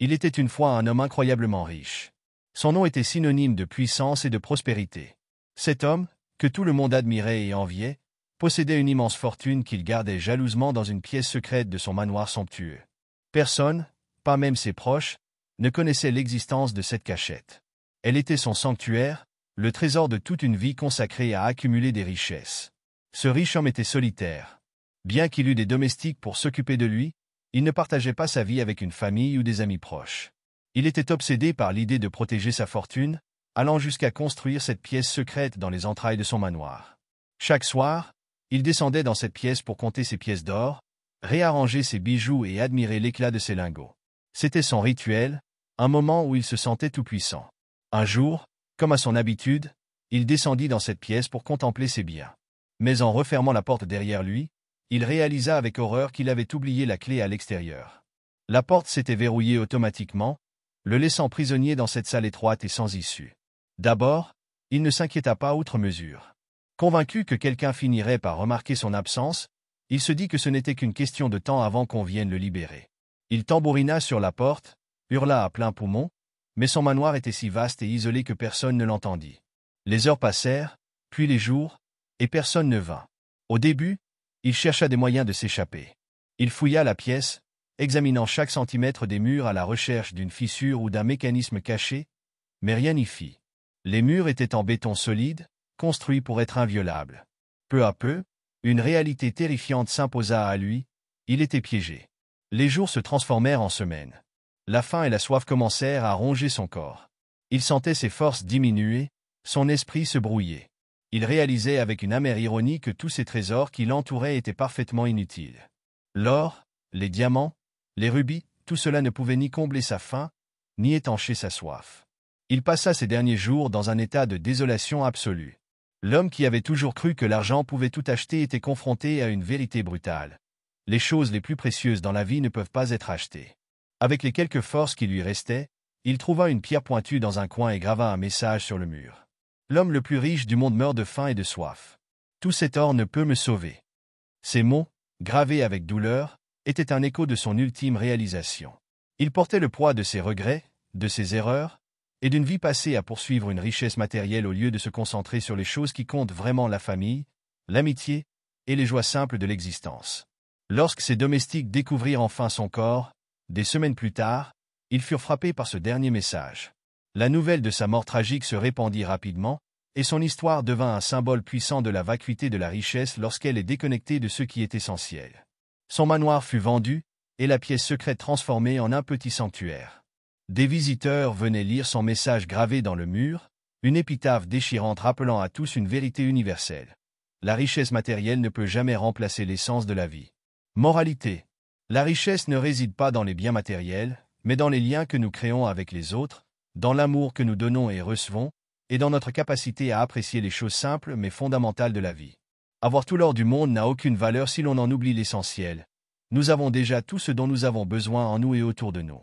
Il était une fois un homme incroyablement riche. Son nom était synonyme de puissance et de prospérité. Cet homme, que tout le monde admirait et enviait, possédait une immense fortune qu'il gardait jalousement dans une pièce secrète de son manoir somptueux. Personne, pas même ses proches, ne connaissait l'existence de cette cachette. Elle était son sanctuaire, le trésor de toute une vie consacrée à accumuler des richesses. Ce riche homme était solitaire. Bien qu'il eût des domestiques pour s'occuper de lui, il ne partageait pas sa vie avec une famille ou des amis proches. Il était obsédé par l'idée de protéger sa fortune, allant jusqu'à construire cette pièce secrète dans les entrailles de son manoir. Chaque soir, il descendait dans cette pièce pour compter ses pièces d'or, réarranger ses bijoux et admirer l'éclat de ses lingots. C'était son rituel, un moment où il se sentait tout-puissant. Un jour, comme à son habitude, il descendit dans cette pièce pour contempler ses biens. Mais en refermant la porte derrière lui, il réalisa avec horreur qu'il avait oublié la clé à l'extérieur. La porte s'était verrouillée automatiquement, le laissant prisonnier dans cette salle étroite et sans issue. D'abord, il ne s'inquiéta pas outre mesure. Convaincu que quelqu'un finirait par remarquer son absence, il se dit que ce n'était qu'une question de temps avant qu'on vienne le libérer. Il tambourina sur la porte, hurla à plein poumon, mais son manoir était si vaste et isolé que personne ne l'entendit. Les heures passèrent, puis les jours, et personne ne vint. Au début, il chercha des moyens de s'échapper. Il fouilla la pièce, examinant chaque centimètre des murs à la recherche d'une fissure ou d'un mécanisme caché, mais rien n'y fit. Les murs étaient en béton solide, construits pour être inviolables. Peu à peu, une réalité terrifiante s'imposa à lui, il était piégé. Les jours se transformèrent en semaines. La faim et la soif commencèrent à ronger son corps. Il sentait ses forces diminuer, son esprit se brouiller. Il réalisait avec une amère ironie que tous ces trésors qui l'entouraient étaient parfaitement inutiles. L'or, les diamants, les rubis, tout cela ne pouvait ni combler sa faim, ni étancher sa soif. Il passa ses derniers jours dans un état de désolation absolue. L'homme qui avait toujours cru que l'argent pouvait tout acheter était confronté à une vérité brutale. Les choses les plus précieuses dans la vie ne peuvent pas être achetées. Avec les quelques forces qui lui restaient, il trouva une pierre pointue dans un coin et grava un message sur le mur. L'homme le plus riche du monde meurt de faim et de soif. Tout cet or ne peut me sauver. Ces mots, gravés avec douleur, étaient un écho de son ultime réalisation. Il portait le poids de ses regrets, de ses erreurs, et d'une vie passée à poursuivre une richesse matérielle au lieu de se concentrer sur les choses qui comptent vraiment: la famille, l'amitié et les joies simples de l'existence. Lorsque ses domestiques découvrirent enfin son corps, des semaines plus tard, ils furent frappés par ce dernier message. La nouvelle de sa mort tragique se répandit rapidement, et son histoire devint un symbole puissant de la vacuité de la richesse lorsqu'elle est déconnectée de ce qui est essentiel. Son manoir fut vendu, et la pièce secrète transformée en un petit sanctuaire. Des visiteurs venaient lire son message gravé dans le mur, une épitaphe déchirante rappelant à tous une vérité universelle. La richesse matérielle ne peut jamais remplacer l'essence de la vie. Moralité. La richesse ne réside pas dans les biens matériels, mais dans les liens que nous créons avec les autres, dans l'amour que nous donnons et recevons, et dans notre capacité à apprécier les choses simples mais fondamentales de la vie. Avoir tout l'or du monde n'a aucune valeur si l'on en oublie l'essentiel. Nous avons déjà tout ce dont nous avons besoin en nous et autour de nous.